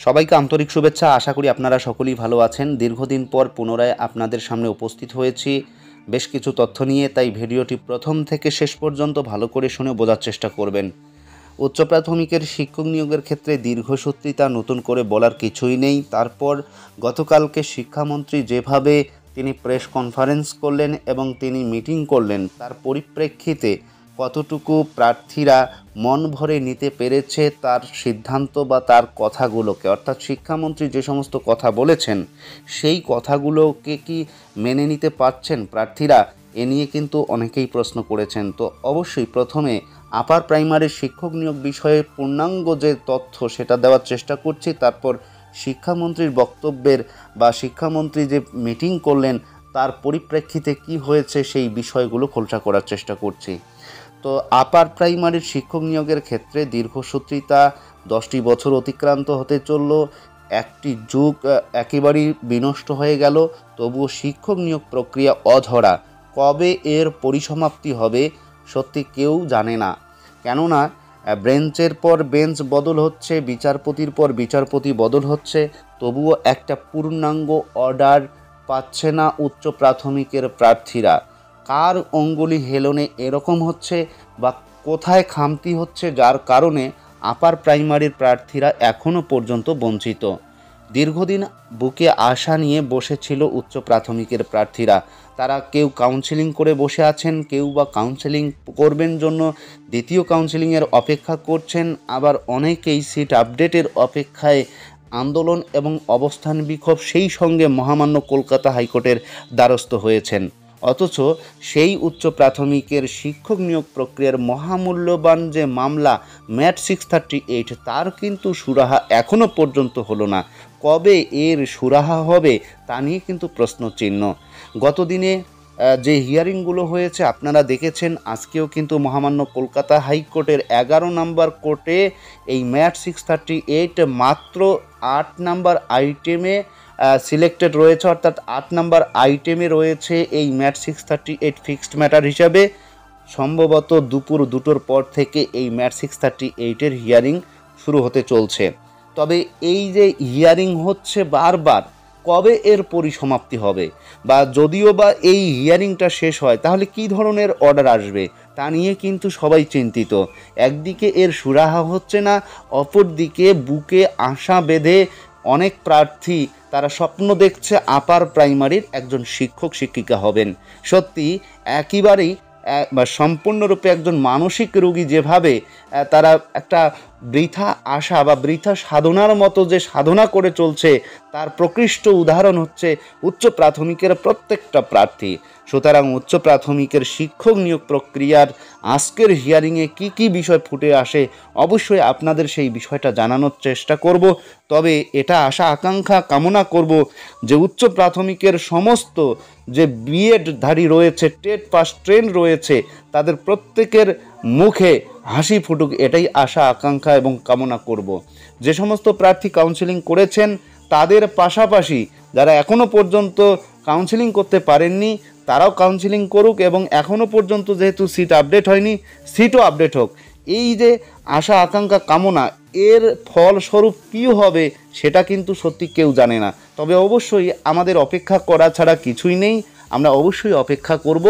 সবাইকে আন্তরিক শুভেচ্ছা। আশা করি আপনারা সকলেই ভালো আছেন। দীর্ঘদিন পর পুনরায় আপনাদের সামনে উপস্থিত হয়েছি বেশ কিছু তথ্য নিয়ে, তাই ভিডিওটি প্রথম থেকে শেষ পর্যন্ত ভালো করে শুনে বোঝার চেষ্টা করবেন। উচ্চ প্রাথমিকের শিক্ষক নিয়োগের ক্ষেত্রে দীর্ঘসূত্রিতা নতুন করে বলার কিছুই নেই। তারপর গতকালকে শিক্ষামন্ত্রী যেভাবে তিনি প্রেস কনফারেন্স করলেন এবং তিনি মিটিং করলেন, তার পরিপ্রেক্ষিতে কতটুকু প্রার্থীরা মন ভরে নিতে পেরেছে তার সিদ্ধান্ত বা তার কথাগুলোকে, অর্থাৎ শিক্ষামন্ত্রী যে সমস্ত কথা বলেছেন সেই কথাগুলোকে কি মেনে নিতে পারছেন প্রার্থীরা, এ নিয়ে কিন্তু অনেকেই প্রশ্ন করেছেন। তো অবশ্যই প্রথমে আপার প্রাইমারি শিক্ষক নিয়োগ বিষয়ে পূর্ণাঙ্গ যে তথ্য সেটা দেওয়ার চেষ্টা করছি। তারপর শিক্ষামন্ত্রীর বক্তব্যের বা শিক্ষামন্ত্রী যে মিটিং করলেন তার পরিপ্রেক্ষিতে কি হয়েছে সেই বিষয়গুলো খোলসা করার চেষ্টা করছি। তো আপার প্রাইমারির শিক্ষক নিয়োগের ক্ষেত্রে দীর্ঘসূত্রিতা 10টি বছর অতিক্রান্ত হতে চলল, একটি যুগ একেবারেই বিনষ্ট হয়ে গেল, তবুও শিক্ষক নিয়োগ প্রক্রিয়া অধরা। কবে এর পরিসমাপ্তি হবে সত্যি কেউ জানে না। কেননা বেঞ্চের পর বেঞ্চ বদল হচ্ছে, বিচারপতির পর বিচারপতি বদল হচ্ছে, তবুও একটা পূর্ণাঙ্গ অর্ডার পাচ্ছে না উচ্চ প্রাথমিকের প্রার্থীরা। কার অঙ্গুলি হেলনে এরকম হচ্ছে বা কোথায় খামতি হচ্ছে যার কারণে আপার প্রাইমারির প্রার্থীরা এখনও পর্যন্ত বঞ্চিত। দীর্ঘদিন বুকে আশা নিয়ে বসেছিল উচ্চ প্রাথমিকের প্রার্থীরা। তারা কেউ কাউন্সেলিং করে বসে আছেন, কেউ বা কাউন্সেলিং করবেন জন্য দ্বিতীয় কাউন্সেলিংয়ের অপেক্ষা করছেন, আবার অনেকেই সিট আপডেটের অপেক্ষায় আন্দোলন এবং অবস্থান বিক্ষোভ, সেই সঙ্গে মহামান্য কলকাতা হাইকোর্টের দ্বারস্থ হয়েছেন। অথচ সেই উচ্চ প্রাথমিকের শিক্ষক নিয়োগ প্রক্রিয়ার মহামূল্যবান যে মামলা ম্যাট 638, তার কিন্তু সুরাহা এখনও পর্যন্ত হলো না। কবে এর সুরাহা হবে তা নিয়ে কিন্তু প্রশ্নচিহ্ন। গতদিনে যে হিয়ারিংগুলো হয়েছে আপনারা দেখেছেন, আজকেও কিন্তু মহামান্য কলকাতা হাইকোর্টের 11 নম্বর কোর্টে এই ম্যাট 638 মাত্র 8 নম্বর আইটেমে সিলেক্টেড রয়েছে, অর্থাৎ 8 নম্বর আইটেমে রয়েছে এই ম্যাট 638 ফিক্সড ম্যাটার হিসাবে। সম্ভবত দুপুর 2টোর পর থেকে এই ম্যাট 638-এর হিয়ারিং শুরু হতে চলছে। তবে এই যে হিয়ারিং হচ্ছে বারবার, কবে এর পরিসমাপ্তি হবে বা যদিও বা এই হিয়ারিংটা শেষ হয় তাহলে কি ধরনের অর্ডার আসবে তা নিয়ে কিন্তু সবাই চিন্তিত। একদিকে এর সুরাহা হচ্ছে না, অপরদিকে বুকে আশা বেঁধে অনেক প্রার্থী তারা স্বপ্ন দেখছে আপার প্রাইমারির একজন শিক্ষক শিক্ষিকা হবেন। সত্যি একেবারেই বা সম্পূর্ণরূপে একজন মানসিক রোগী যেভাবে তারা একটা বৃথা আশা বা বৃথা সাধনার মতো যে সাধনা করে চলছে, তার প্রকৃষ্ট উদাহরণ হচ্ছে উচ্চ প্রাথমিকের প্রত্যেকটা প্রার্থী। সুতরাং উচ্চ প্রাথমিকের শিক্ষক নিয়োগ প্রক্রিয়ার আজকের হিয়ারিংয়ে কি বিষয় ফুটে আসে অবশ্যই আপনাদের সেই বিষয়টা জানানোর চেষ্টা করব। তবে এটা আশা আকাঙ্ক্ষা কামনা করব যে উচ্চ প্রাথমিকের সমস্ত যে বিএডধারী রয়েছে, টেট পাস ট্রেন্ড রয়েছে, তাদের প্রত্যেকের মুখে হাসি ফুটুক, এটাই আশা আকাঙ্ক্ষা এবং কামনা করব। যে সমস্ত প্রার্থী কাউন্সেলিং করেছেন তাদের পাশাপাশি যারা এখনও পর্যন্ত কাউন্সেলিং করতে পারেননি তারাও কাউন্সেলিং করুক, এবং এখনও পর্যন্ত যেহেতু সিট আপডেট হয়নি সিটও আপডেট হোক। এই যে আশা আকাঙ্ক্ষা কামনা, এর ফলস্বরূপ কী হবে সেটা কিন্তু সত্যি কেউ জানে না। তবে অবশ্যই আমাদের অপেক্ষা করা ছাড়া কিছুই নেই, আমরা অবশ্যই অপেক্ষা করব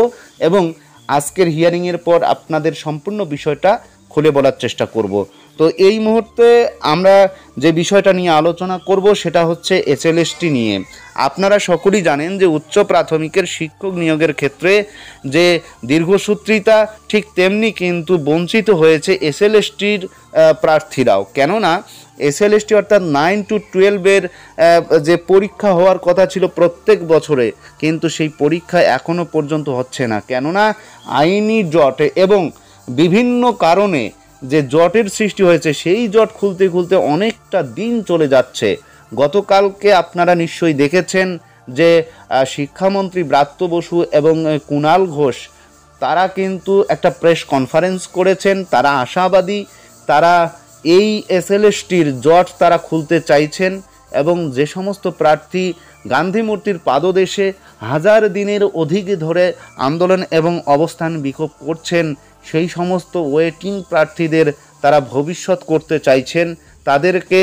এবং আজকের হিয়ারিংয়ের পর আপনাদের সম্পূর্ণ বিষয়টা খুলে বলার চেষ্টা করব। তো এই মুহূর্তে আমরা যে বিষয়টা নিয়ে আলোচনা করব সেটা হচ্ছে এসএলএসটি নিয়ে। আপনারা সকলেই জানেন যে উচ্চ প্রাথমিকের শিক্ষক নিয়োগের ক্ষেত্রে যে দীর্ঘসূত্রিতা, ঠিক তেমনি কিন্তু বঞ্চিত হয়েছে এসএলএসটির প্রার্থীরাও। কেননা এসএলএসটি অর্থাৎ 9 to 12-এর যে পরীক্ষা হওয়ার কথা ছিল প্রত্যেক বছরে, কিন্তু সেই পরীক্ষা এখনও পর্যন্ত হচ্ছে না। কেননা আইনি জট এবং বিভিন্ন কারণে যে জটের সৃষ্টি হয়েছে সেই জট খুলতে খুলতে অনেকটা দিন চলে যাচ্ছে। গতকালকে আপনারা নিশ্চয়ই দেখেছেন যে শিক্ষামন্ত্রী ব্রাত্য বসু এবং কুণাল ঘোষ তারা কিন্তু একটা প্রেস কনফারেন্স করেছেন। তারা আশাবাদী, তারা এই এসএলএসটির জট তারা খুলতে চাইছেন এবং যে সমস্ত প্রার্থী গান্ধী মূর্তির পাদদেশে হাজার দিনের অধিক ধরে আন্দোলন এবং অবস্থান বিক্ষোভ করছেন, সেই সমস্ত ওয়েটিং প্রার্থীদের তারা ভবিষ্যৎ করতে চাইছেন, তাদেরকে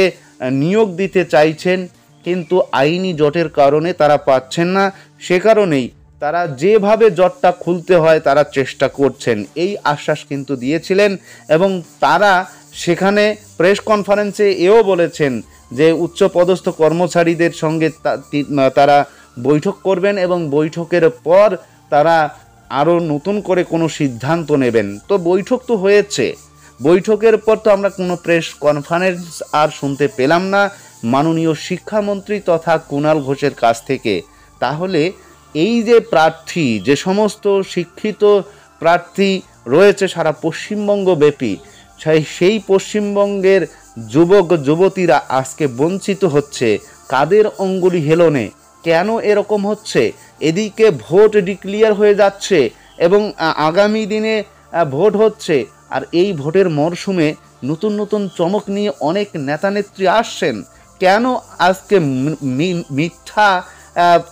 নিয়োগ দিতে চাইছেন, কিন্তু আইনি জটের কারণে তারা পাচ্ছেন না। সে কারণেই তারা যেভাবে জটটা খুলতে হয় তারা চেষ্টা করছেন, এই আশ্বাস কিন্তু দিয়েছিলেন। এবং তারা সেখানে প্রেস কনফারেন্সে এও বলেছেন যে উচ্চপদস্থ কর্মচারীদের সঙ্গে তারা বৈঠক করবেন এবং বৈঠকের পর তারা আরও নতুন করে কোনো সিদ্ধান্ত নেবেন। তো বৈঠক তো হয়েছে, বৈঠকের পর তো আমরা কোনো প্রেস কনফারেন্স আর শুনতে পেলাম না মাননীয় শিক্ষামন্ত্রী তথা কুণাল ঘোষের কাছ থেকে। তাহলে এই যে প্রার্থী, যে সমস্ত শিক্ষিত প্রার্থী রয়েছে সারা পশ্চিমবঙ্গ ব্যাপী, সেই পশ্চিমবঙ্গের যুবক যুবতীরা আজকে বঞ্চিত হচ্ছে। কাদের অঙ্গুলি হেলনে? কেন এরকম হচ্ছে? এদিকে ভোট ডিক্লিয়ার হয়ে যাচ্ছে এবং আগামী দিনে ভোট হচ্ছে, আর এই ভোটের মরশুমে নতুন নতুন চমক নিয়ে অনেক নেতানেত্রী আসছেন। কেন আজকে মিথ্যা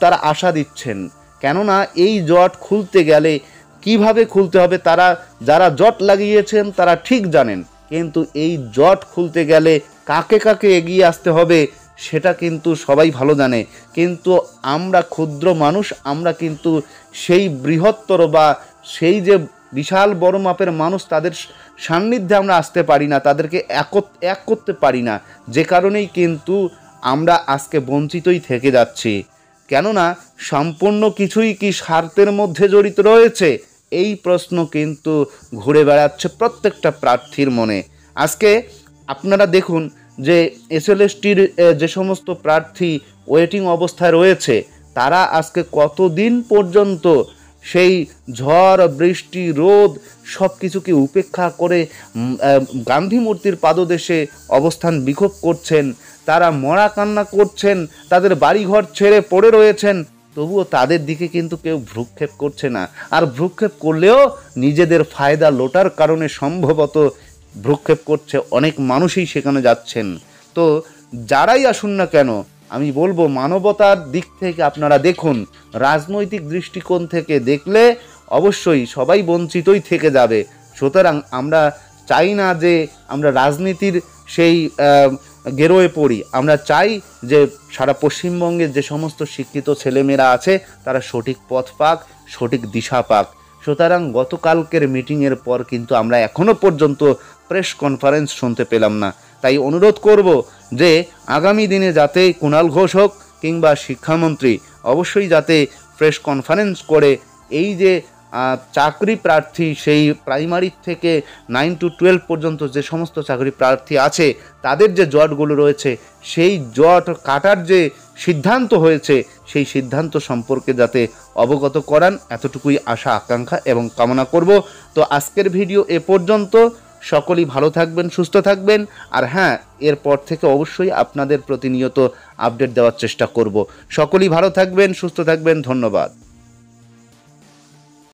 তারা আশা দিচ্ছেন? কেননা এই জট খুলতে গেলে কিভাবে খুলতে হবে তারা, যারা জট লাগিয়েছেন তারা ঠিক জানেন, কিন্তু এই জট খুলতে গেলে কাকে কাকে এগিয়ে আসতে হবে সেটা কিন্তু সবাই ভালো জানে। কিন্তু আমরা ক্ষুদ্র মানুষ, আমরা কিন্তু সেই বৃহত্তর বা সেই যে বিশাল বড় মাপের মানুষ, তাদের সান্নিধ্যে আমরা আসতে পারি না, তাদেরকে এক করতে পারি না, যে কারণেই কিন্তু আমরা আজকে বঞ্চিতই থেকে যাচ্ছি। কেননা সম্পূর্ণ কিছুই কি স্বার্থের মধ্যে জড়িত রয়েছে? এই প্রশ্ন কিন্তু ঘুরে বেড়াচ্ছে প্রত্যেকটা প্রার্থীর মনে। আজকে আপনারা দেখুন যে এসএলএসটির যে সমস্ত প্রার্থী ওয়েটিং অবস্থায় রয়েছে, তারা আজকে কতদিন পর্যন্ত সেই ঝড় বৃষ্টি রোদ সব কিছুকে উপেক্ষা করে গান্ধী মূর্তির পাদদেশে অবস্থান বিক্ষোভ করছেন, তারা মরা কান্না করছেন, তাদের বাড়িঘর ছেড়ে পড়ে রয়েছেন, তবুও তাদের দিকে কিন্তু কেউ ভ্রুক্ষেপ করছে না। আর ভ্রুক্ষেপ করলেও নিজেদের ফায়দা লোটার কারণে সম্ভবত ভ্রুক্ষেপ করছে, অনেক মানুষই সেখানে যাচ্ছেন। তো যারাই আসুন না কেন, আমি বলবো মানবতার দিক থেকে আপনারা দেখুন, রাজনৈতিক দৃষ্টিকোণ থেকে দেখলে অবশ্যই সবাই বঞ্চিতই থেকে যাবে। সুতরাং আমরা চাই না যে আমরা রাজনীতির সেই গেরোয়ে পড়ি। আমরা চাই যে সারা পশ্চিমবঙ্গের যে সমস্ত শিক্ষিত ছেলেমেয়েরা আছে তারা সঠিক পথ পাক, সঠিক দিশা পাক। সুতরাং গতকালকের মিটিংয়ের পর কিন্তু আমরা এখনও পর্যন্ত প্রেস কনফারেন্স শুনতে পেলাম না। তাই অনুরোধ করব যে আগামী দিনে যাতে কুণাল ঘোষ হোক কিংবা শিক্ষামন্ত্রী অবশ্যই যাতে প্রেস কনফারেন্স করে এই যে চাকরি প্রার্থী, সেই প্রাইমারি থেকে 9 to 12 পর্যন্ত যে সমস্ত চাকরি প্রার্থী আছে তাদের যে জটগুলো রয়েছে সেই জট কাটার যে সিদ্ধান্ত হয়েছে সেই সিদ্ধান্ত সম্পর্কে যাতে অবগত করান, এতটুকুই আশা আকাঙ্ক্ষা এবং কামনা করব। তো আজকের ভিডিও এ পর্যন্ত। সকলেই ভালো থাকবেন, সুস্থ থাকবেন। আর হ্যাঁ, এরপর থেকে অবশ্যই আপনাদের প্রতিনিয়ত আপডেট দেওয়ার চেষ্টা করব। সকলেই ভালো থাকবেন, সুস্থ থাকবেন। ধন্যবাদ।